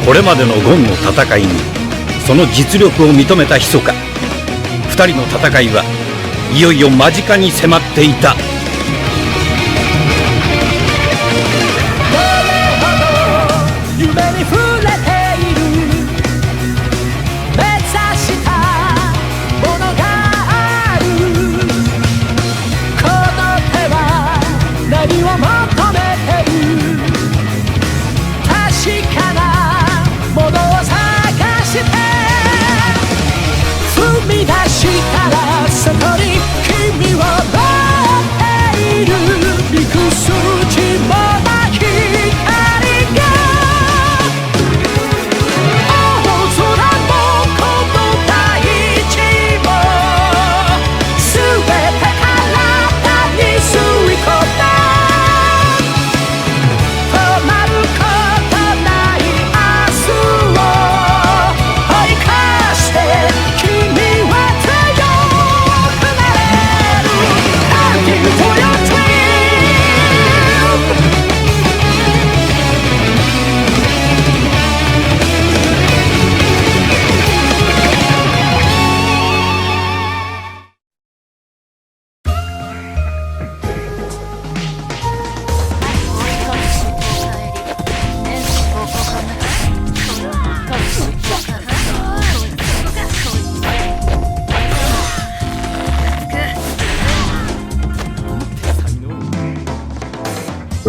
これまでのゴンの戦いにその実力を認めたヒソカ。二人の戦いはいよいよ間近に迫っていた。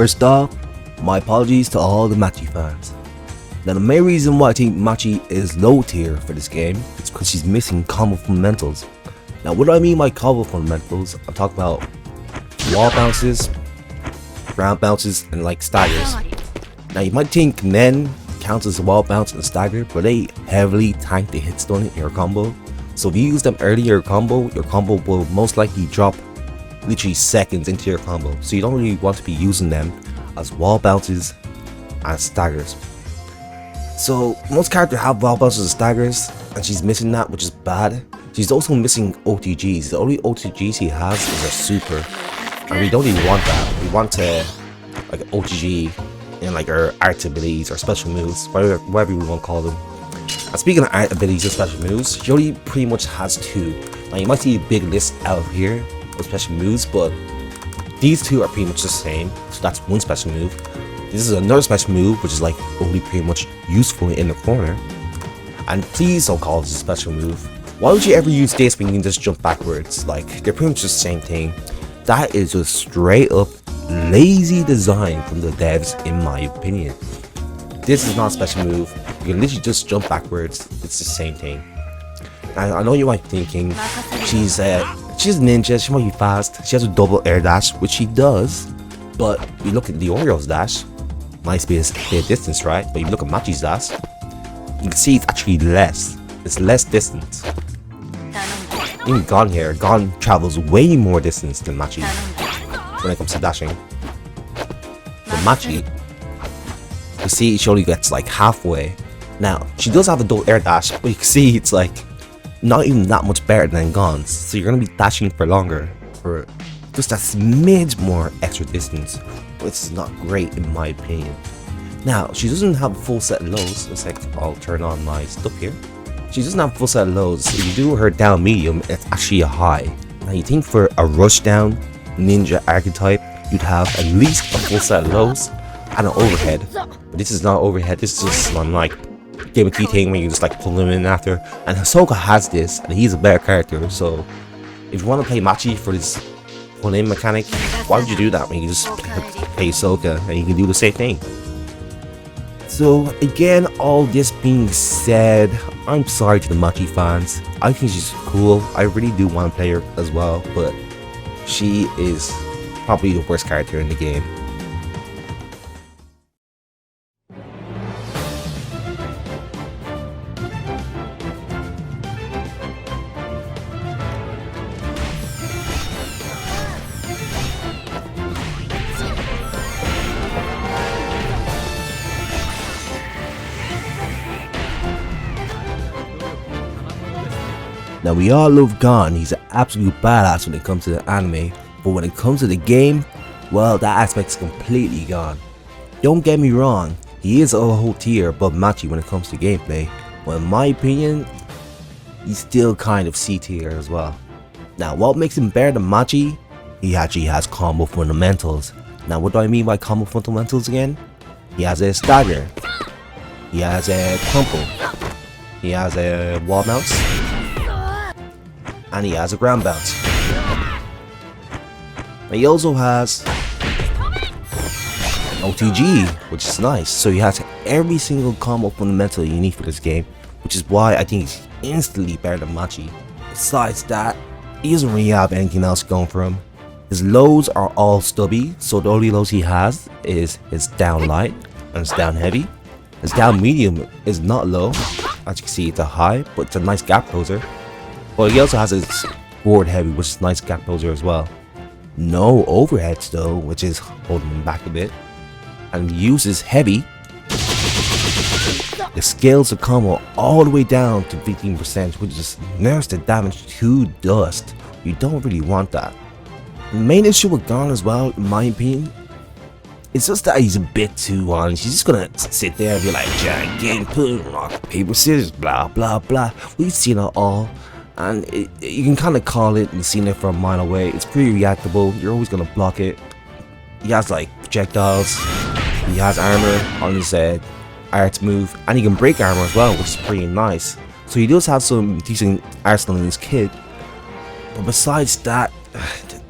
First off, my apologies to all the Machi fans. Now the main reason why I think Machi is low tier for this game is because she's missing combo fundamentals. Now what do I mean by combo fundamentals? I'm talking about wall bounces, ground bounces, and like staggers. Now you might think Nen counts as a wall bounce and stagger, but they heavily tank the hit stun in your combo. So if you use them early in your combo will most likely drop literally seconds into your combo, so you don't really want to be using them as wall bounces and staggers. So most characters have wall bounces and staggers, and she's missing that, which is bad. She's also missing OTGs. The only OTGs she has is her super, and we don't even want that. We want to like OTG in like her art abilities or special moves, whatever we want to call them. And speaking of art abilities or special moves, she only pretty much has two. Now you might see a big list out here special moves, but these two are pretty much the same. So that's one special move. This is another special move, which is like only pretty much useful in the corner. And please don't call this a special move. Why would you ever use this when you can just jump backwards? Like, they're pretty much the same thing. That is just straight up lazy design from the devs, in my opinion. This is not a special move. You can literally just jump backwards. It's the same thing. I know you might be thinking she's a ninja, she might be fast, she has a double air dash, which she does, but you look at Leorio's dash, might be a distance, right? But you look at Machi's dash, you can see it's actually less. It's less distance. Even Gon travels way more distance than Machi when it comes to dashing. But Machi, you see she only gets like halfway. Now, she does have a double air dash, but you can see it's like not even that much better than Gon's, so you're gonna be dashing for longer, for just a smidge more extra distance, which is not great in my opinion. Now, she doesn't have a full set of lows. Looks like I'll turn on my stuff here. She doesn't have a full set of lows. If you do her down medium, it's actually a high. Now you think for a rush down ninja archetype, you'd have at least a full set of lows and an overhead. But this is not overhead, this is just one like gimmicky thing where you just like pull them in after, and Hisoka has this, and he's a better character. So if you want to play Machi for this pull in mechanic, why would you do that when you just play Hisoka and you can do the same thing? So again, all this being said, I'm sorry to the Machi fans. I think she's cool, I really do want to play her as well, but she is probably the worst character in the game. Now we all love Gon, he's an absolute badass when it comes to the anime, but when it comes to the game, well, that aspect's completely gone. Don't get me wrong, He is a whole tier above Machi when it comes to gameplay, but in my opinion, he's still kind of C tier as well. Now, what makes him better than Machi? He actually has combo fundamentals. Now, what do I mean by combo fundamentals again? He has a stagger, he has a crumple, he has a wall bounce, and he has a ground bounce. And he also has OTG, which is nice. So he has every single combo fundamental you need for this game, which is why I think he's instantly better than Machi. Besides that, he doesn't really have anything else going for him. His lows are all stubby, so the only lows he has is his down light and his down heavy. His down medium is not low, as you can see it's a high, but it's a nice gap closer. But he also has his forward heavy, which is a nice gap closer as well. No overheads though, which is holding him back a bit. And he uses heavy. It scales the combo all the way down to 15%, which just nerfs the damage to dust. You don't really want that. The main issue with Gon as well, in my opinion, it's just that he's a bit too honest. He's just gonna sit there and be like, giant put rock, paper, scissors, blah, blah, blah. We've seen it all. And you can kind of call it and seen it from a mile away. It's pretty reactable. You're always gonna block it. He has like projectiles. He has armor on his arts move, and he can break armor as well, which is pretty nice. So he does have some decent arsenal in his kit. But besides that,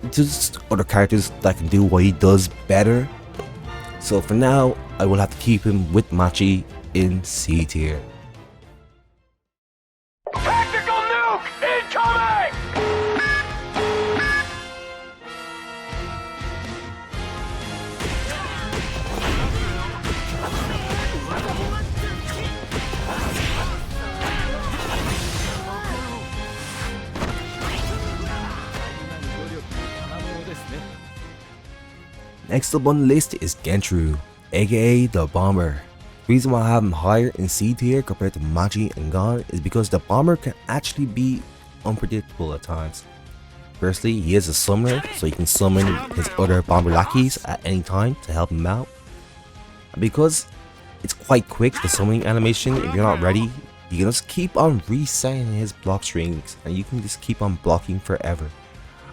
there's other characters that can do what he does better. So for now, I will have to keep him with Machi in C tier. Tactical nuke incoming! Next up on the list is Genthru, aka the Bomber. The reason why I have him higher in C tier compared to Machi and Gon is because the Bomber can actually be unpredictable at times. Firstly, he is a summoner, so he can summon his other Bomber lackeys at any time to help him out. And because it's quite quick, the summoning animation, if you're not ready, you can just keep on resetting his block strings and you can just keep on blocking forever.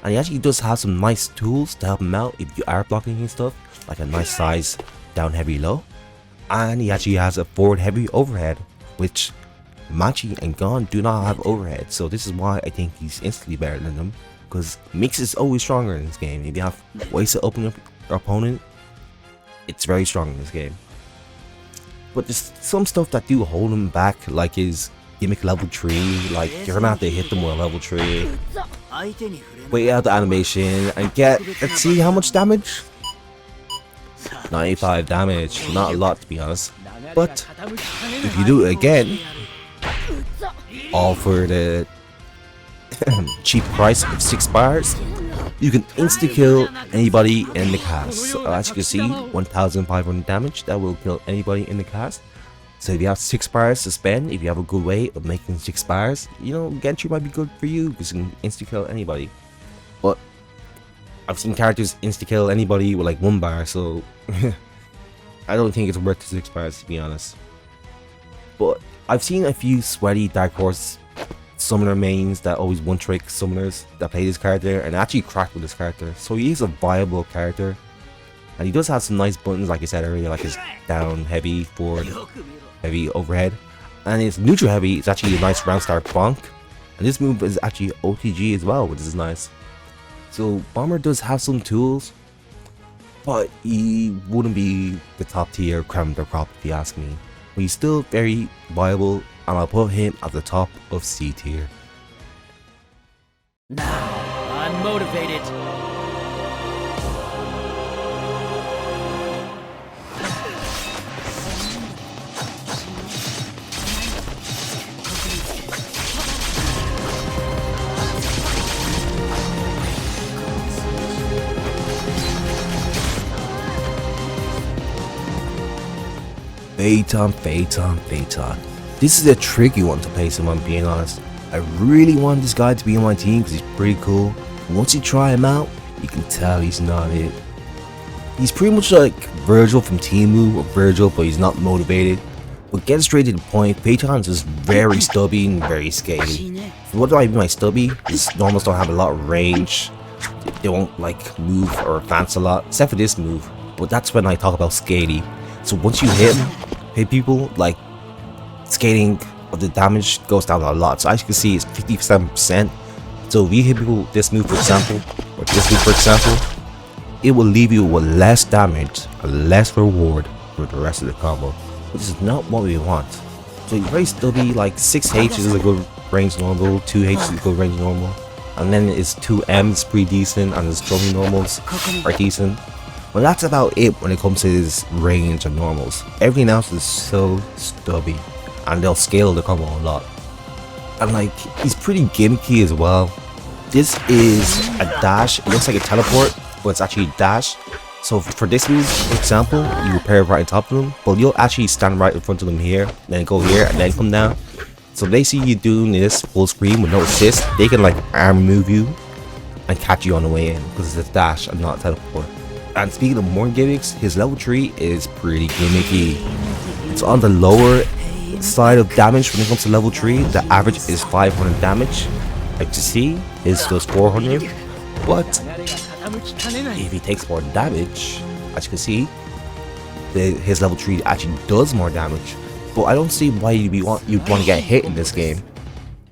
And he actually does have some nice tools to help him out if you are blocking and stuff, like a nice size down heavy low. And he actually has a forward heavy overhead, which Machi and Gon do not have overhead. So this is why I think he's instantly better than them, because Mix is always stronger in this game. If you have ways to open up your opponent, it's very strong in this game. But there's some stuff that do hold him back, like his gimmick level 3, like you're gonna have to hit them with a level 3. Wait out the animation and get, let's see how much damage? 95 damage, not a lot to be honest. But if you do it again, all for the cheap price of 6 bars, you can insta-kill anybody in the cast. So as you can see, 1500 damage, that will kill anybody in the cast. So if you have 6 bars to spend, if you have a good way of making 6 bars, you know, Genthru might be good for you because you can insta-kill anybody. But I've seen characters insta-kill anybody with like 1 bar, so I don't think it's worth the 6 bars to be honest. But I've seen a few sweaty Dark Horse summoner mains that always one-trick summoners that play this character and actually crack with this character. So he is a viable character. And he does have some nice buttons, like I said earlier, like his down heavy, forward heavy, overhead. And his neutral heavy is actually a nice round start bonk. And this move is actually OTG as well, which is nice. So Bomber does have some tools, but he wouldn't be the top tier creme de la crop if you ask me. But he's still very viable, and I'll put him at the top of C tier. Now, I'm motivated. Feitan. This is a tricky one to place if I'm being honest. I really want this guy to be on my team because he's pretty cool. Once you try him out, you can tell he's not it. He's pretty much like Virgil from Timu, or Virgil, but he's not motivated. But getting straight to the point, Feitan is just very stubby and very scaly. What do I mean by stubby? His normals don't have a lot of range. They won't like move or advance a lot, except for this move. But that's when I talk about scaly. So once you hit people, like scaling of the damage goes down a lot. So as you can see, it's 57%. So if you hit people with this move, for example, or this move, for example, it will leave you with less damage and less reward for the rest of the combo, which is not what we want. So you're very stubby, like 6H is a good range normal, 2H is a good range normal, and then it's 2M is pretty decent, and his trophy normals are decent. But that's about it when it comes to his range and normals. Everything else is so stubby, and they'll scale the combo a lot. And like, he's pretty gimmicky as well. This is a dash, it looks like a teleport, but it's actually a dash. So for this move, for example, you repair right on top of them, but you'll actually stand right in front of them here, then go here, and then come down. So if they see you doing this full screen with no assist, they can like arm move you and catch you on the way in, because it's a dash and not a teleport. And speaking of more gimmicks, his level 3 is pretty gimmicky. It's on the lower side of damage when it comes to level 3. The average is 500 damage. Like to see, his does 400. But if he takes more damage, as you can see, his level 3 actually does more damage. But I don't see why you'd want to get hit in this game.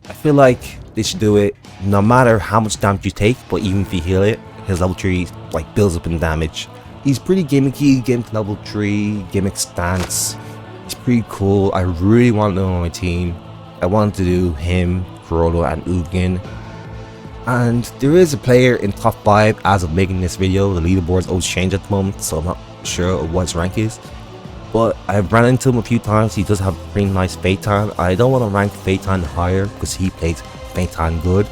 I feel like they should do it no matter how much damage you take, but even if you heal it, his level 3 like builds up in damage. He's pretty gimmicky, gimmick level 3, gimmick stance. He's pretty cool. I really want to know on my team. I wanted to do him, Chrollo, and Uvogin. And there is a player in top 5 as of making this video. The leaderboards always change at the moment, so I'm not sure what his rank is. But I've ran into him a few times. He does have a pretty nice Feitan. I don't want to rank Feitan higher because he plays Feitan good.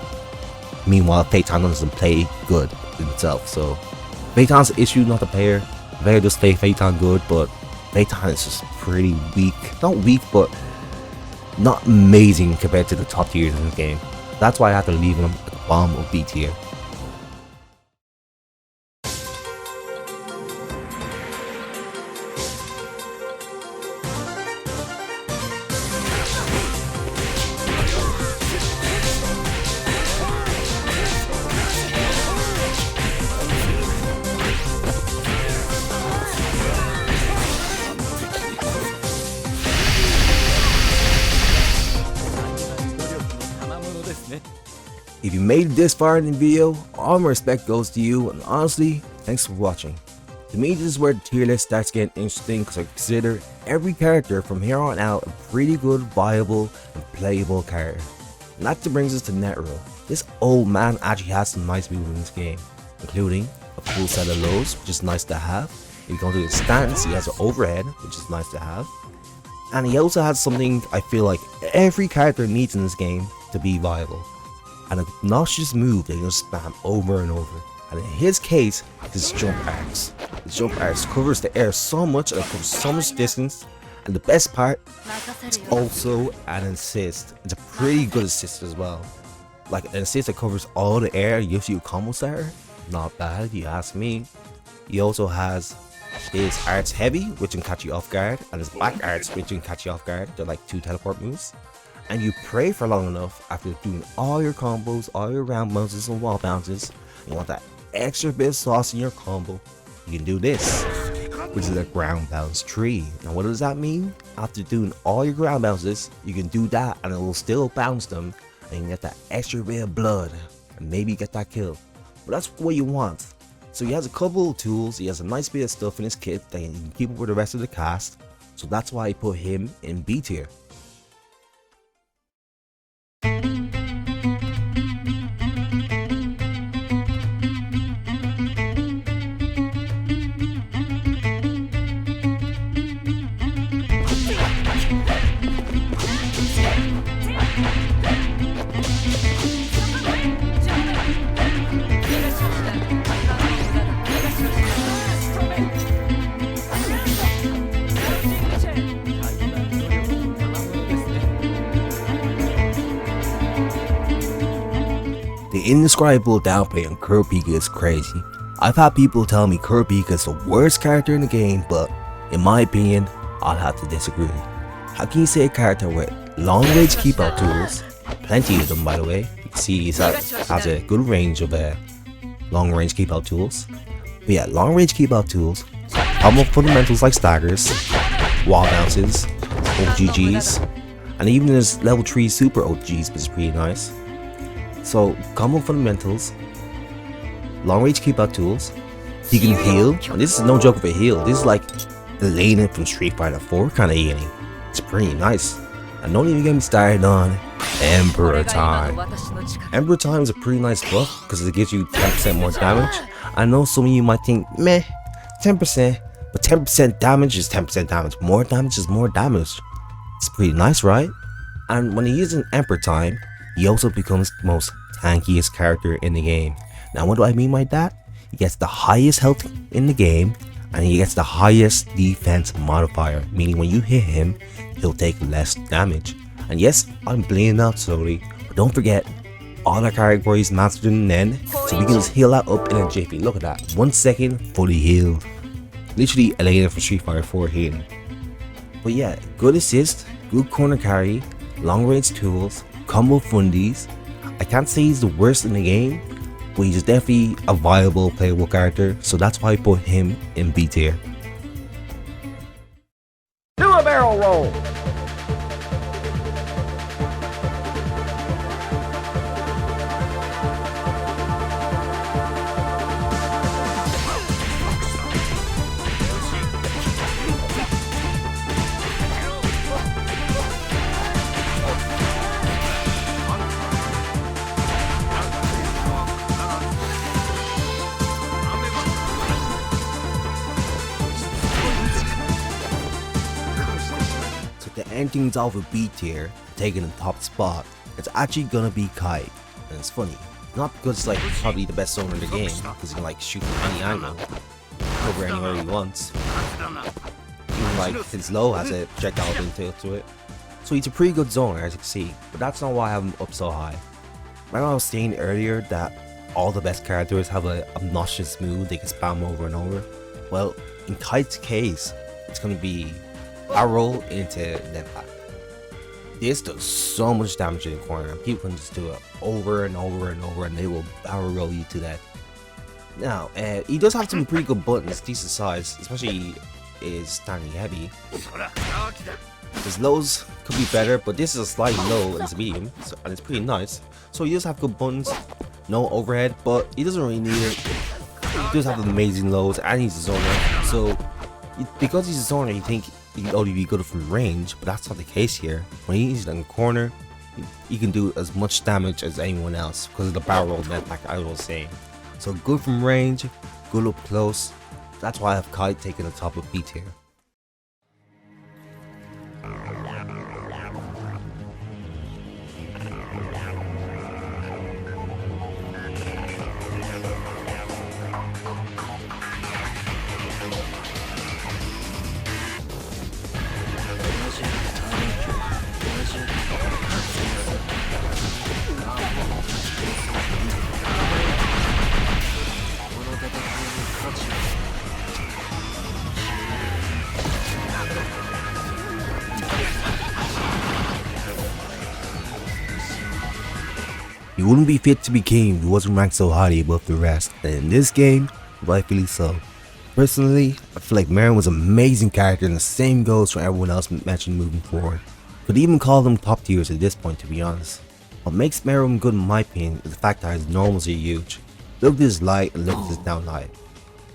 Meanwhile, Feitan doesn't play good in itself. So Feitan's the issue, not the player. The player does play Feitan good, but Feitan is just pretty weak. Not weak, but not amazing compared to the top tiers in the game. That's why I have to leave him at the bottom of B tier. If you made it this far in the video, all my respect goes to you, and honestly, thanks for watching. To me, this is where the tier list starts getting interesting because I consider every character from here on out a pretty good, viable, and playable character. And that brings us to Netero. This old man actually has some nice moves in this game, including a full set of lows, which is nice to have. If you go to his stance, he has an overhead, which is nice to have. And he also has something I feel like every character needs in this game to be viable. An obnoxious move they just spam over and over. And in his case, his jump arcs. His jump arcs covers the air so much and it covers so much distance. And the best part, it's also an assist. It's a pretty good assist as well. Like an assist that covers all the air and gives you a combo starter. Not bad, if you ask me. He also has his arts heavy, which can catch you off guard, and his back arts, which can catch you off guard. They're like 2 teleport moves. And you pray for long enough after doing all your combos, all your round bounces and wall bounces, and you want that extra bit of sauce in your combo, you can do this, which is a ground bounce tree. Now what does that mean? After doing all your ground bounces, you can do that and it will still bounce them, and you can get that extra bit of blood, and maybe get that kill. But that's what you want. So he has a couple of tools, he has a nice bit of stuff in his kit that you can keep up with the rest of the cast, so that's why I put him in B tier. The indescribable downplay on Kurapika is crazy. I've had people tell me Kurapika is the worst character in the game, but in my opinion, I'll have to disagree. How can you say a character with long range keep out tools, plenty of them by the way, you can see he has a good range of long range keep out tools. But yeah, long range keep out tools, common fundamentals like staggers, wall bounces, OGGs, and even there's level 3 super OGGs, which is pretty nice. So common fundamentals, long range keep out tools, he can heal, and this is no joke of a heal, this is like the laning from Street Fighter 4 kind of healing. It's pretty nice. And don't even get me started on Emperor Time. Emperor Time is a pretty nice buff because it gives you 10% more damage. I know some of you might think, meh, 10%, but 10% damage is 10% damage. More damage is more damage. It's pretty nice, right? And when he uses Emperor Time, he also becomes the most tankiest character in the game. Now what do I mean by that? He gets the highest health in the game, and he gets the highest defense modifier, meaning when you hit him, he'll take less damage. And yes, I'm bleeding out slowly, but don't forget, all our categories mastered in the end, so we can just heal that up in a jiffy. Look at that, 1 second, fully healed. Literally Elena from Street Fighter 4 healing. But yeah, good assist, good corner carry, long range tools, combo fundies. I can't say he's the worst in the game, but he's definitely a viable playable character, so that's why I put him in B tier. Do a barrel roll. To end things off with B tier, taking the top spot, it's actually gonna be Kite. And it's funny, not because it's like probably the best zoner in the game, because he can like shoot from any angle, cover anywhere he wants. Even like his low has a projectile tail to it. So he's a pretty good zoner, as you can see, but that's not why I have him up so high. Remember I was saying earlier that all the best characters have a obnoxious move they can spam over and over? Well, in Kite's case, it's gonna be arrow into Netpack. This does so much damage in the corner. People can just do it over and over and over, and they will barrel roll you to death. Now, he does have some pretty good buttons, decent size, especially is standing heavy. His lows could be better, but this is a slight low and it's medium, so, and it's pretty nice. So he does have good buttons, no overhead, but he doesn't really need it. He does have amazing lows, and he's a zoner. So because he's a zoner, you think he can only be good from range, but that's not the case here. When he's in the corner, he can do as much damage as anyone else because of the barrel roll net, like I was saying. So good from range, good up close. That's why I have Kite taking the top of B tier. He wouldn't be fit to be king if he wasn't ranked so highly above the rest, and in this game, rightfully so. Personally, I feel like Meruem was an amazing character, and the same goes for everyone else mentioned moving forward. Could even call them top tiers at this point, to be honest. What makes Meruem good in my opinion is the fact that his normals are huge. Look at his light and look at his down light.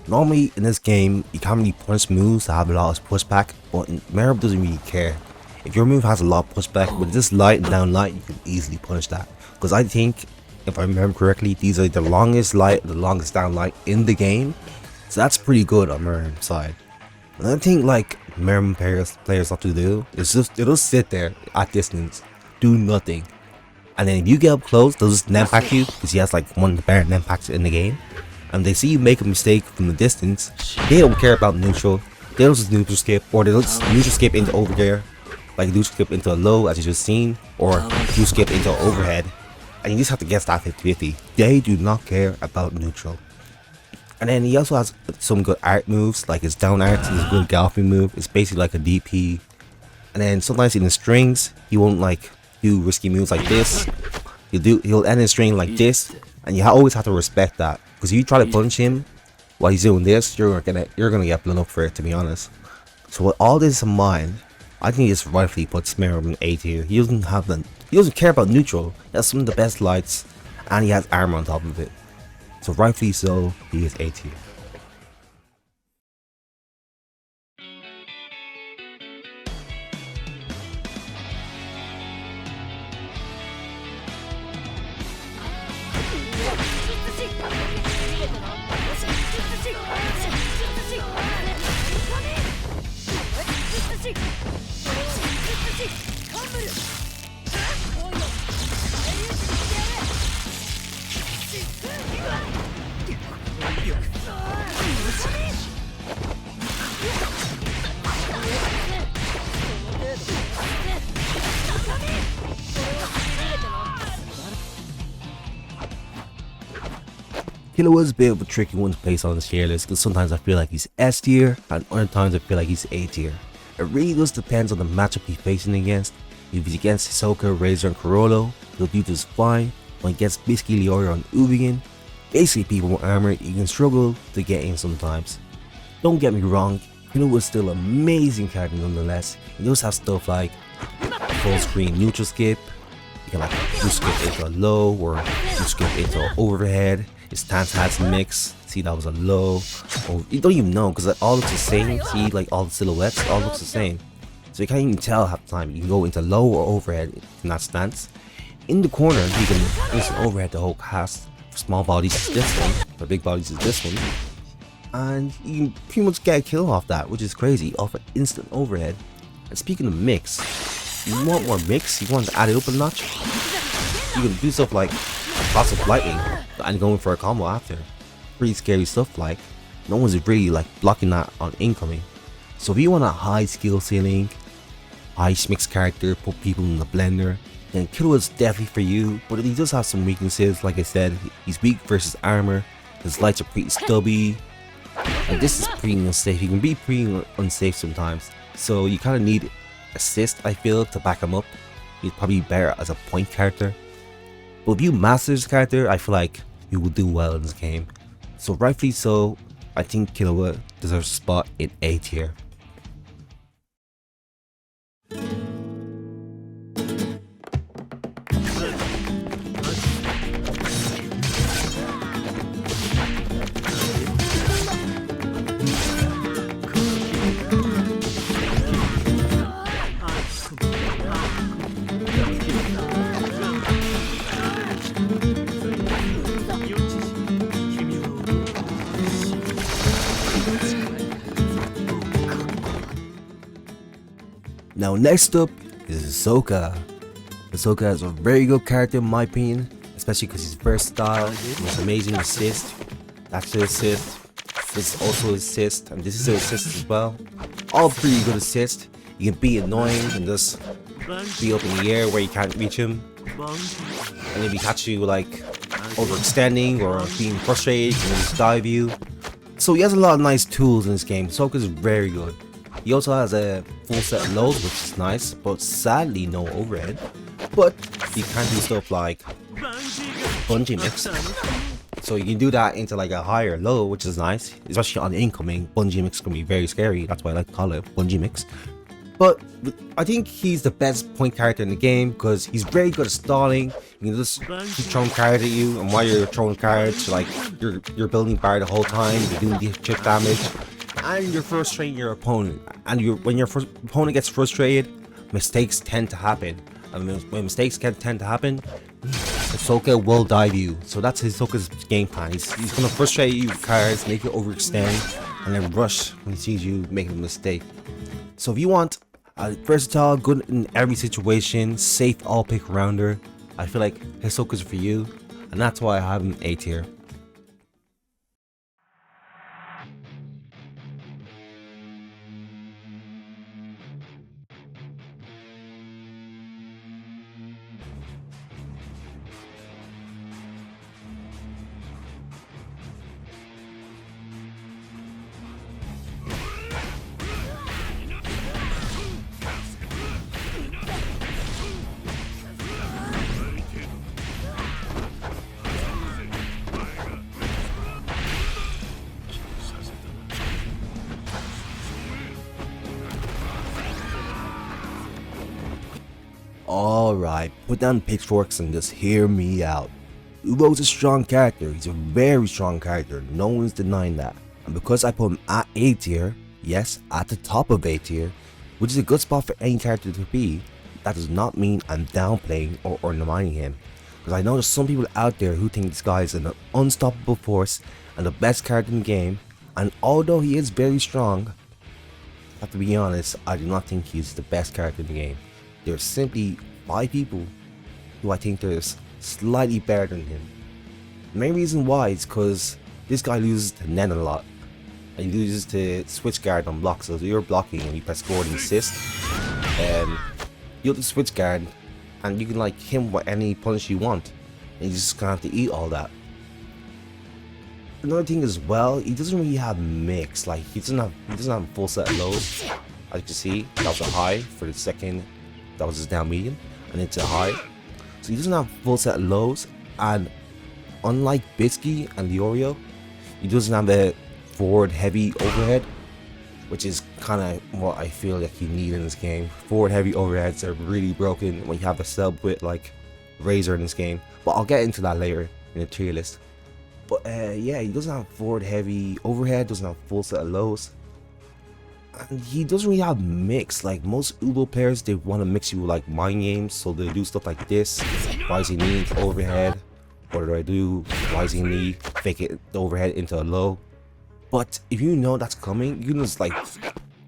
Normally in this game, you can't really punish moves that have a lot of pushback, but Meruem doesn't really care. If your move has a lot of pushback, with this light and down light, you can easily punish that. Because I think, if I remember correctly, these are the longest light and the longest down light in the game. So that's pretty good on Meruem's side. Another thing like Meruem players have to do is they'll just sit there at distance, do nothing. And then if you get up close, they'll just nempack you because he has like one of the better nempacks in the game. And they see you make a mistake from the distance, they don't care about neutral. They'll just neutral skip, or they'll just neutral skip into over there, like neutral skip into a low as you just seen, or neutral skip into an overhead. And you just have to guess that 50-50. They do not care about neutral. And then he also has some good art moves, like his down art is a good galloping move. It's basically like a DP. And then sometimes in the strings, he won't like do risky moves like this. He'll end his string like this, and you always have to respect that, because if you try to punch him while he's doing this, you're gonna get blown up for it, to be honest. So with all this in mind, I think it's rightfully puts Meruem in A tier. He doesn't care about neutral. He has some of the best lights, and he has armor on top of it. So rightfully so, he is A tier. Killua is a bit of a tricky one to place on this tier list, because sometimes I feel like he's S tier and other times I feel like he's A tier. It really just depends on the matchup he's facing against. If he's against Hisoka, Razor and Chrollo, he'll do just fine. When against Bisky, Leorio and Uvogin, basically people with armor, you can struggle to get in sometimes. Don't get me wrong, Killua is still an amazing character nonetheless. He does have stuff like full screen neutral skip, you can like neutral skip into a low or neutral skip into an overhead. His stance has mix. See, that was a low. Oh, you don't even know, because it all looks the same. See, like all the silhouettes, all looks the same. So you can't even tell half the time. You can go into low or overhead in that stance. In the corner, you can instant overhead the whole cast. For small bodies, it's this one. For big bodies, it's this one. And you can pretty much get a kill off that, which is crazy, off an instant overhead. And speaking of mix, you want more mix? You want to add it up a notch? You can do stuff like lots of lightning and going for a combo after. Pretty scary stuff, like no one's really like blocking that on incoming. So if you want a high skill ceiling, high mix character, put people in the blender, then Killua is definitely for you. But he does have some weaknesses. Like I said, he's weak versus armor, his lights are pretty stubby, and this is pretty unsafe. He can be pretty unsafe sometimes, so you kind of need assist, I feel, to back him up. He's probably better as a point character. But if you master this character, I feel like you will do well in this game. So rightfully so, I think Killua deserves a spot in A tier. Now next up is Hisoka. Hisoka is a very good character in my opinion, especially because he's versatile, he has amazing assist, that's the assist, this is also assist, and this is an assist as well. All pretty good assist. You can be annoying and just be up in the air where you can't reach him. And if he catch you like overextending or being frustrated, he can just dive you. So he has a lot of nice tools in this game. Hisoka is very good. He also has a full set of lows, which is nice, but sadly no overhead. But you can do stuff like bungee mix, so you can do that into like a higher low, which is nice, especially on the incoming. Bungee mix can be very scary, that's why I like to call it bungee mix. But I think he's the best point character in the game because he's very good at stalling. You can just keep throwing cards at you, and while you're throwing cards, like you're building bar the whole time, you're doing the chip damage, and you're frustrating your opponent. And when your opponent gets frustrated, mistakes tend to happen. And when mistakes tend to happen, Hisoka will dive you. So that's Hisoka's game plan. He's gonna frustrate you with cards, make you overextend, and then rush when he sees you making a mistake. So if you want a versatile, good in every situation, safe all pick rounder, I feel like Hisoka's for you, and that's why I have him A tier. Alright, put down pitchforks and just hear me out. Uvo's a strong character, he's a very strong character, no one's denying that. And because I put him at A tier, yes, at the top of A tier, which is a good spot for any character to be, that does not mean I'm downplaying or undermining him. Because I know there's some people out there who think this guy is an unstoppable force and the best character in the game, and although he is very strong, I have to be honest, I do not think he's the best character in the game. There's simply 5 people who I think there's slightly better than him. The main reason why is because this guy loses to Nen a lot. And he loses to switch guard on block, so if you're blocking and you press forward and assist, you'll just switch guard and you can like hit him with any punish you want. And you just kind of have to eat all that. Another thing as well, he doesn't really have mix, like he doesn't have a full set of lows. As you can see, that was a high for the second, that was his down medium, and it's a high. So he doesn't have a full set of lows, and unlike Bisky and Leorio, he doesn't have a forward heavy overhead, which is kind of what I feel like you need in this game. Forward heavy overheads are really broken when you have a sub with like Razor in this game, but I'll get into that later in the tier list. But yeah, he doesn't have forward heavy overhead, doesn't have full set of lows, and he doesn't really have mix. Like most Uvo players, they want to mix you with like mind games, so they do stuff like this, rising knee into overhead, or do I do rising knee, fake it the overhead into a low. But if you know that's coming, you can just like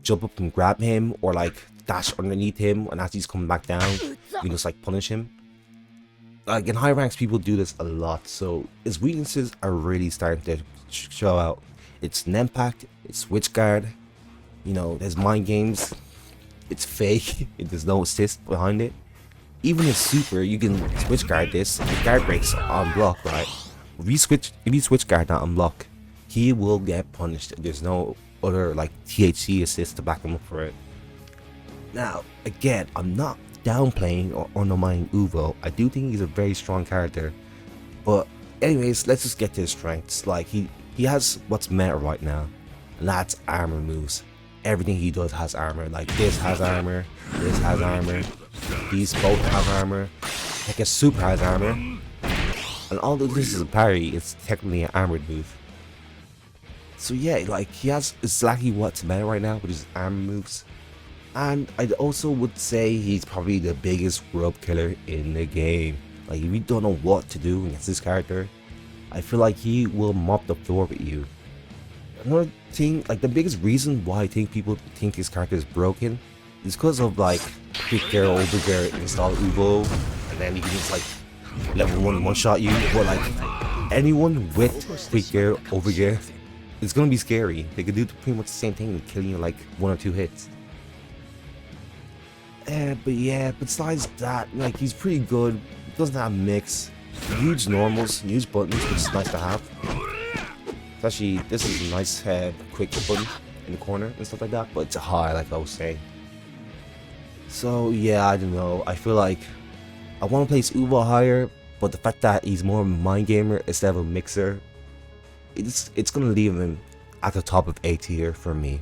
jump up and grab him, or like dash underneath him, and as he's coming back down, you can just like punish him. Like in high ranks, people do this a lot, so his weaknesses are really starting to show out. It's Nempact, it's switch guard, you know, there's mind games, it's fake, there's no assist behind it. Even his super, you can switch guard this, the guard breaks on block, right? If you switch guard that on block, he will get punished. There's no other like THC assist to back him up for it. Now, again, I'm not downplaying or undermining Uvo. I do think he's a very strong character, but anyways, let's just get to his strengths. Like he has what's meta right now, and that's armor moves. Everything he does has armor. Like this has armor, this has armor, these both have armor, like a super has armor, and although this is a parry, it's technically an armored move. So yeah, like he has exactly what's meta right now, which is armor moves. And I also would say he's probably the biggest grub killer in the game. Like if you don't know what to do against this character, I feel like he will mop the floor with you. Another thing, like the biggest reason why I think people think this character is broken is because of like quick gear, over gear, install Uvo, and then you can just like level 1 shot you. But like anyone with quick gear, over gear, it's gonna be scary. They could do pretty much the same thing and kill you in like 1 or 2 hits. But yeah, besides that, like he's pretty good. He doesn't have mix, huge normals, huge buttons, which is nice to have. Especially this is a nice quick button in the corner and stuff like that, but it's high, like I was saying. So yeah, I don't know. I feel like I want to place Uvo higher, but the fact that he's more of a mind gamer instead of a mixer, it's gonna leave him at the top of A tier for me.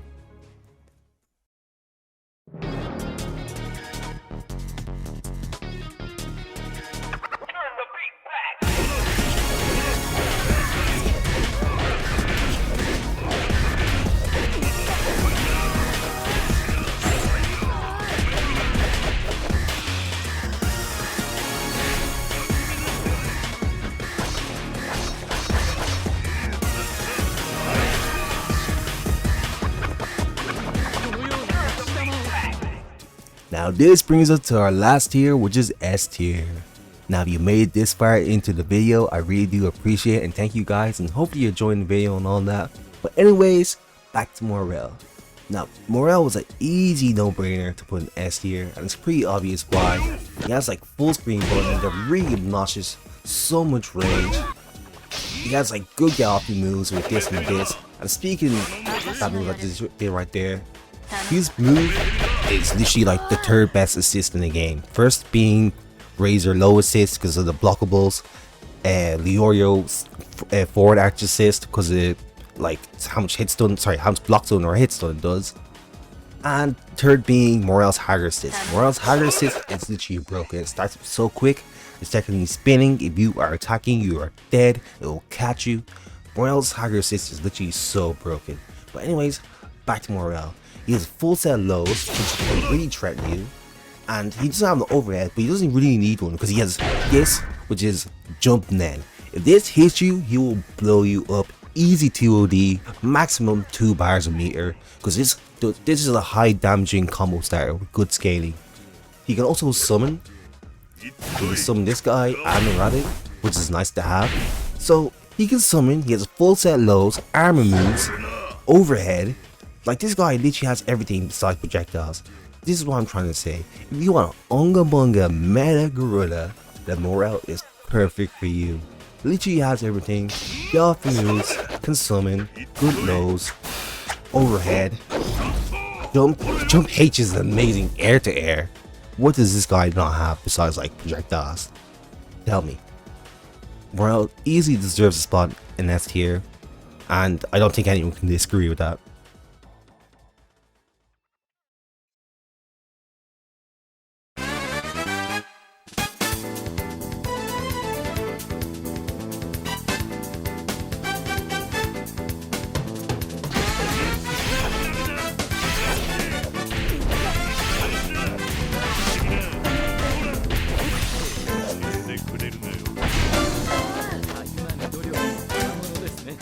Now this brings us to our last tier, which is S tier. Now if you made it this far into the video, I really do appreciate it and thank you guys, and hopefully you're enjoying the video and all that. But anyways, back to Morel. Now Morel was an easy no-brainer to put in S tier, and it's pretty obvious why. He has like full screen buttons, they're really obnoxious, so much range. He has like good gallopy moves with this and this. And speaking of that move I just did right there, his move is literally like the 3rd best assist in the game. First being Razor low assist because of the blockables, Leorio's forward arch assist because of like how much block stun or hit stun it does, And third being Morel's Hagger Assist. Morel's Hagger Assist is literally broken. It starts so quick, it's technically spinning. If you are attacking, you are dead. It will catch you. Morel's Hagger Assist is literally so broken. But anyways, back to Morel. He has full set lows, which can really threaten you. And he doesn't have the overhead, but he doesn't really need one because he has this, which is Jump Nen. If this hits you, he will blow you up. Easy TOD, maximum 2 bars a meter, because this is a high damaging combo starter with good scaling. He can also summon. He can summon this guy and Erratic, which is nice to have. So he can summon, he has full set lows, armor moves, overhead. Like, this guy literally has everything besides projectiles. This is what I'm trying to say. If you want an Unga Bunga Meta Gorilla, then Morel is perfect for you. Literally has everything. Powerful moves, can summon, good lows, overhead. Jump H is amazing air to air. What does this guy not have besides like projectiles? Tell me. Morel easily deserves a spot in S tier, and I don't think anyone can disagree with that.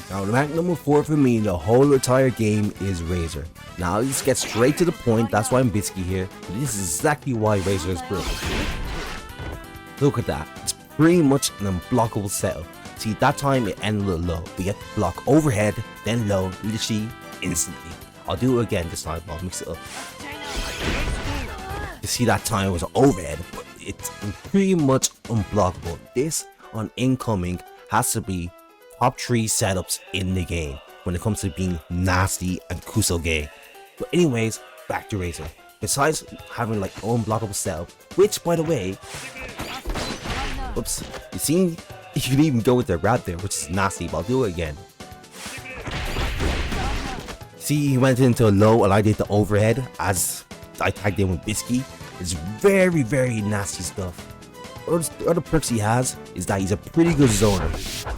Now rank number 4 for me in the whole entire game is Razor. Now let's get straight to the point, that's why I'm Bisky here. But this is exactly why Razor is broken. Look at that, it's pretty much an unblockable setup. See, that time it ended a little low, but you have to block overhead, then low, literally instantly. I'll do it again this time, I'll mix it up. You see, that time it was overhead, but it's pretty much unblockable. This on incoming has to be top 3 setups in the game when it comes to being nasty and Kusoge. But anyways, back to Razor. Besides having like unblockable setup, which by the way, oops, you see, you can even go with the grab there, which is nasty, but I'll do it again. See, he went into a low and I did the overhead as I tagged in with Bisky. It's very, very nasty stuff. Other perks he has is that he's a pretty good zoner.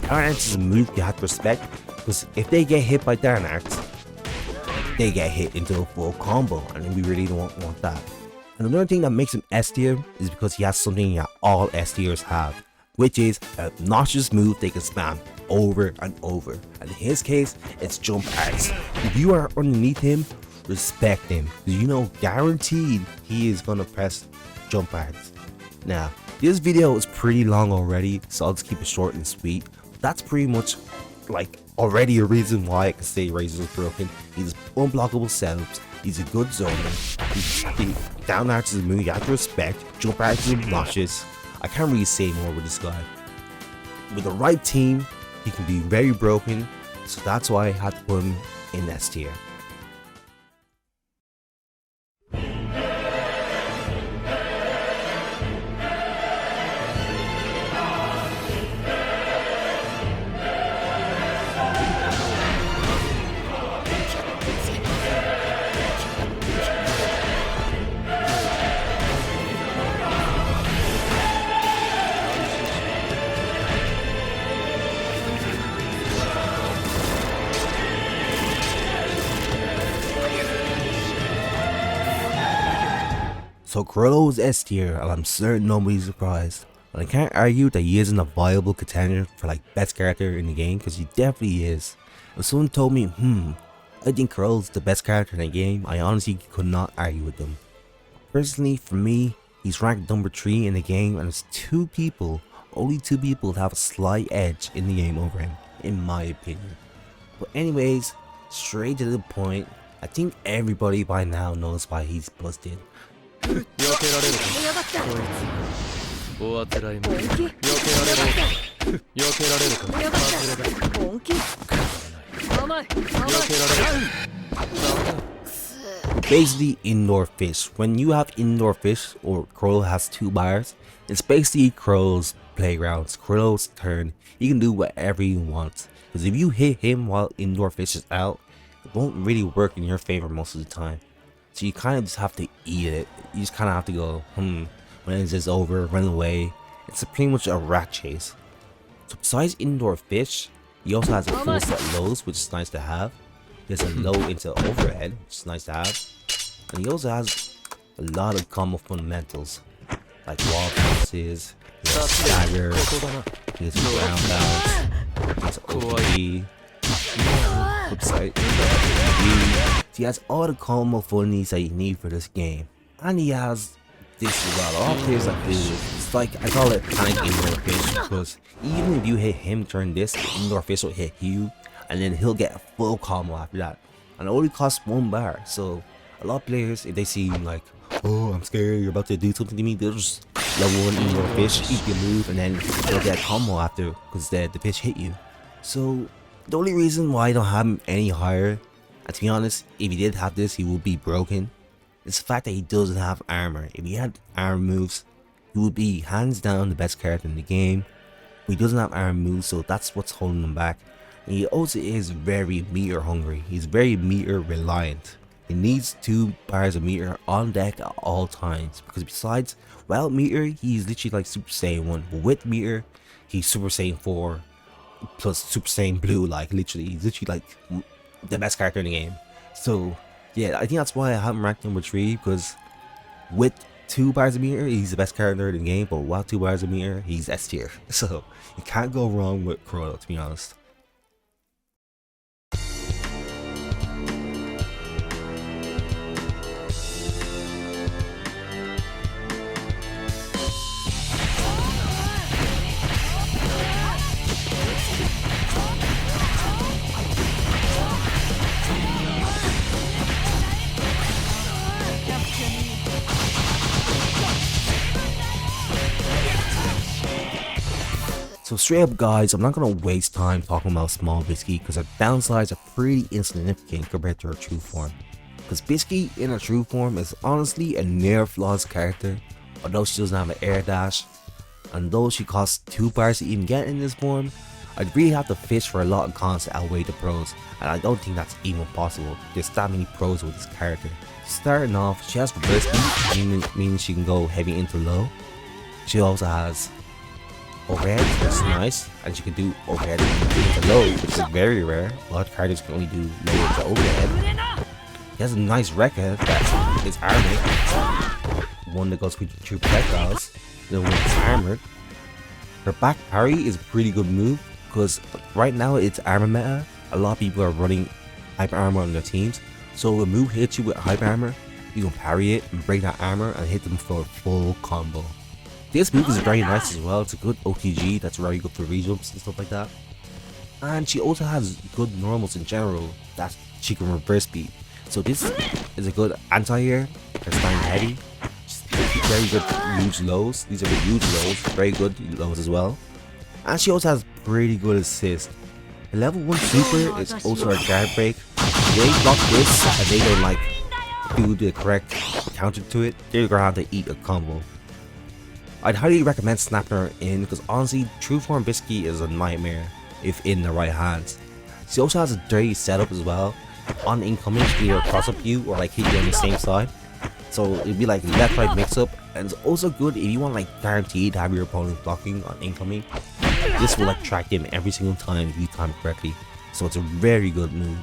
Darnarts is a move you have to respect, because if they get hit by Darnarts, they get hit into a full combo, and we really don't want that. And another thing that makes him S tier is because he has something that all S tiers have, which is an obnoxious move they can spam over and over. And in his case, it's Jump Arts. If you are underneath him, respect him, because you know guaranteed he is gonna press Jump Arts. Now, this video is pretty long already, so I'll just keep it short and sweet. That's pretty much like already a reason why I can say Razor is broken. He's unblockable setups, he's a good zoner, down arts is a move you have to respect, jump arts is obnoxious. I can't really say more with this guy. With the right team, he can be very broken, so that's why I had to put him in S tier. So Chrollo is S tier, and I'm certain nobody's surprised. But I can't argue that he isn't a viable contender for like best character in the game, because he definitely is. If someone told me, I think Chrollo's the best character in the game, I honestly could not argue with them. Personally, for me, he's ranked number 3 in the game, and there's only two people that have a slight edge in the game over him, in my opinion. But anyways, straight to the point, I think everybody by now knows why he's busted. Basically indoor fish. When you have indoor fish, or Chrollo has 2 bars, it's basically Chrollo's playground. It's Chrollo's turn. He can do whatever he wants, because if you hit him while indoor fish is out, it won't really work in your favor most of the time. So you kind of just have to eat it. You just kind of have to go, when is this over, run away. It's pretty much a rat chase. So besides indoor fish, he also has a full set lows, which is nice to have. He has a low into overhead, which is nice to have. And he also has a lot of combo fundamentals, like wall bounces, he has stagger, he has ground bounce, he has OP, website, he has all the combo funnies that you need for this game. And he has this as well. All players like this, it's like, I call it panic indoor fish, because even if you hit him during this, the indoor fish will hit you, and then he'll get a full combo after that. And it only costs 1 bar, so a lot of players, if they see you like, oh, I'm scared, you're about to do something to me, they'll just level 1 indoor fish, eat your move, and then they'll get a combo after, because the fish hit you. So the only reason why I don't have him any higher, and to be honest, if he did have this, he would be broken. It's the fact that he doesn't have armor. If he had armor moves, he would be hands down the best character in the game. But he doesn't have armor moves, so that's what's holding him back. And he also is very meter hungry. He's very meter reliant. He needs 2 bars of meter on deck at all times, because besides, without meter, he's literally like Super Saiyan 1. But with meter, he's Super Saiyan 4 plus Super Saiyan Blue. Like literally, he's literally like the best character in the game. So yeah, I think that's why I haven't ranked number 3, because with 2 bars of meter, he's the best character in the game, but without 2 bars of meter, he's S tier. So you can't go wrong with Chrollo, to be honest. So straight up guys, I'm not going to waste time talking about small Bisky, because her downsides are pretty insignificant compared to her true form. Because Bisky in her true form is honestly a near flawless character, although she doesn't have an air dash. And though she costs 2 bars to even get in this form, I'd really have to fish for a lot of cons to outweigh the pros, and I don't think that's even possible. There's that many pros with this character. Starting off, she has reverse speed, meaning she can go heavy into low. She also has overhead, that's nice, and she can do overhead into low, which is very rare. A lot of characters can only do low to overhead. She has a nice record that is armored, one that goes through projectiles, the one that's armored. Her back parry is a pretty good move, because right now it's armor meta. A lot of people are running hyper armor on their teams, so if a move hits you with hyper armor, you can parry it and break that armor and hit them for a full combo. This move is very nice as well. It's a good OTG that's very good for rejumps and stuff like that. And she also has good normals in general that she can reverse beat. So this is a good anti-air. Her starting heavy. Very good huge lows. These are the huge lows. Very good lows as well. And she also has pretty good assist. The level 1 super is also a guard break. If they block this and they don't like do the correct counter to it, they're gonna have to eat a combo. I'd highly recommend snapping her in, because honestly, true form Bisky is a nightmare if in the right hands. She also has a dirty setup as well. On incoming, she can either cross up you or like hit you on the same side. So it'd be like left right mix up, and it's also good if you want like guaranteed to have your opponent blocking on incoming. This will like track him every single time if you time it correctly. So it's a very good move.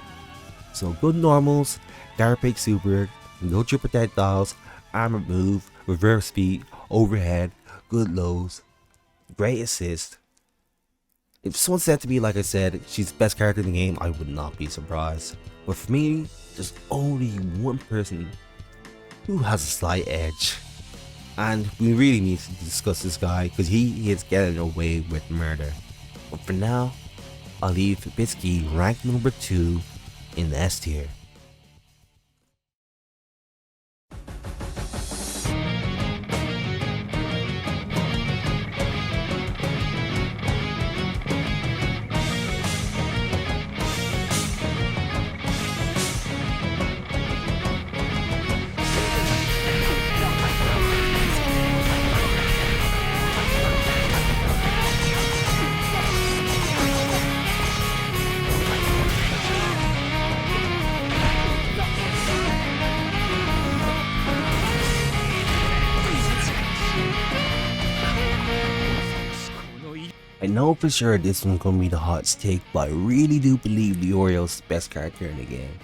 So good normals, guard break super, no triple projectiles, armor move, reverse speed, overhead, good lows, great assist. If someone said to me, like I said, she's the best character in the game, I would not be surprised. But for me, there's only one person who has a slight edge. And we really need to discuss this guy, because he is getting away with murder. But for now, I'll leave Bisky ranked number 2 in the S tier. know for sure this one's gonna be the hot take, but I really do believe Leorio's the best character in the game.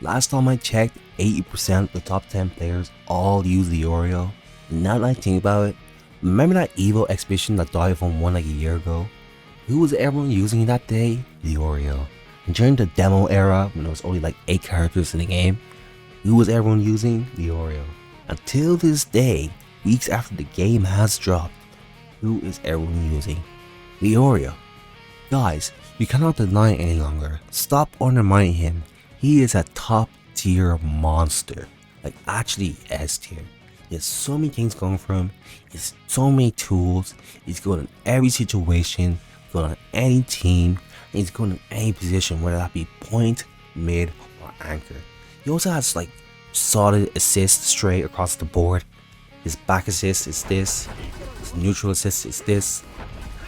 Last time I checked, 80% of the top 10 players all use Leorio. And now that I think about it, remember that Evo exhibition that died from one like a year ago? Who was everyone using that day? Leorio. And during the demo era, when there was only like 8 characters in the game, who was everyone using? Leorio. Until this day, weeks after the game has dropped, who is everyone using? Leorio. Guys, you cannot deny it any longer. Stop undermining him. He is a top tier monster. Like actually S tier. He has so many things going for him. He has so many tools. He's good in every situation, good on any team, and he's good in any position, whether that be point, mid, or anchor. He also has like solid assists straight across the board. His back assist is this, his neutral assist is this,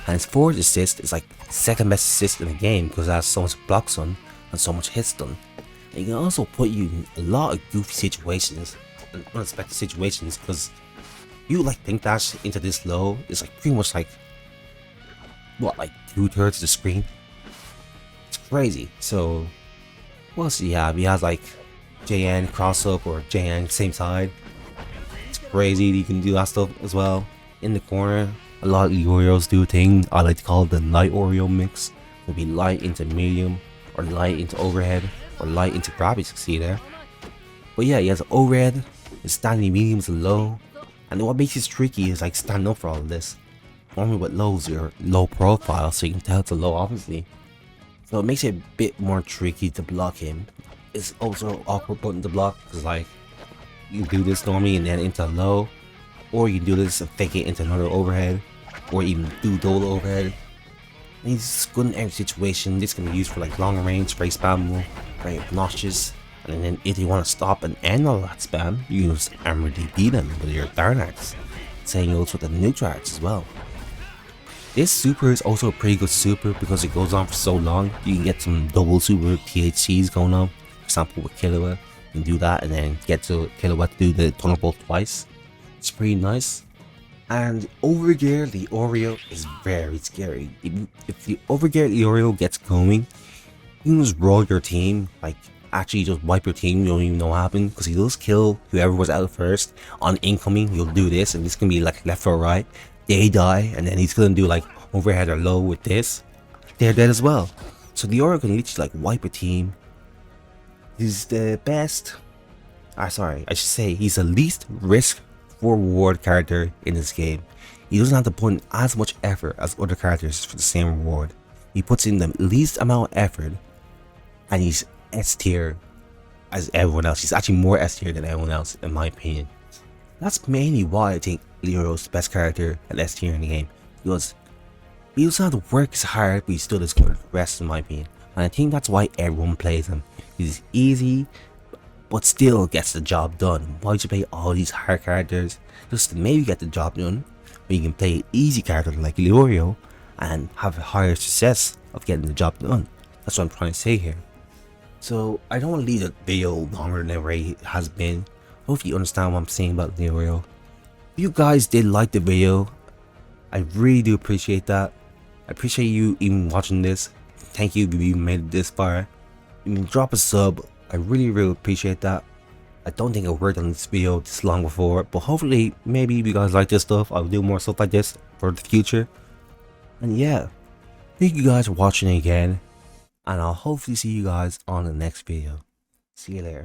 and his forward assist is like second best assist in the game because it has so much blocks on and so much hits done. And he can also put you in a lot of goofy situations and unexpected situations because you like think dash into this low is like pretty much like what, like 2/3 of the screen. It's crazy. So what else do you have? He has like JN cross up or JN same side. It's crazy that you can do that stuff as well. In the corner, a lot of Leorios do a thing I like to call the light Oreo mix. It'll be light into medium, or light into overhead, or light into grab, you can see there. But yeah, he has overhead, his standing medium is low, and what makes it tricky is like standing up for all of this. Normally with lows, you're low profile, so you can tell it's a low obviously. So it makes it a bit more tricky to block him. It's also an awkward button to block because like you can do this normally and then into low, or you can do this and fake it into another overhead, or even do double overhead. And he's good in every situation. This can be used for like long range, very spammable, very obnoxious. And then if you want to stop and end all that spam, you can use Armor DP them with your Darnax. Same goes with the Neutrax as well. This super is also a pretty good super because it goes on for so long. You can get some double super THCs going on. For example with Killua, you can do that and then get to Killua to do the tunnel bolt twice. It's pretty nice. And overgear Leorio is very scary. If the overgear Leorio gets going, you can just roll your team, like actually just wipe your team, you don't even know what happened, because he does kill whoever was out first. On incoming, he'll do this, and this can be like left or right. They die, and then he's gonna do like overhead or low with this. They're dead as well. So Leorio can literally like wipe a team. He's the best. Sorry, I should say he's the least risk for reward character in this game. He doesn't have to put in as much effort as other characters for the same reward. He puts in the least amount of effort, and he's S tier as everyone else. He's actually more S tier than everyone else in my opinion. That's mainly why I think Leorio's the best character and S tier in the game, because he doesn't have to work as hard, but he's still as good as the rest in my opinion. And I think that's why everyone plays him. He's easy, but still gets the job done. Why'd you play all these hard characters just to maybe get the job done, when you can play an easy character like Leorio and have a higher success of getting the job done? That's what I'm trying to say here. So I don't want to leave the video longer than it already has been. Hopefully you understand what I'm saying about Leorio. If you guys did like the video, I really do appreciate that. I appreciate you even watching this. Thank you if you even made it this far. You can drop a sub. I really appreciate that. I don't think I worked on this video this long before, but hopefully maybe if you guys like this stuff, I'll do more stuff like this for the future. And yeah, thank you guys for watching again, and I'll hopefully see you guys on the next video. See you later.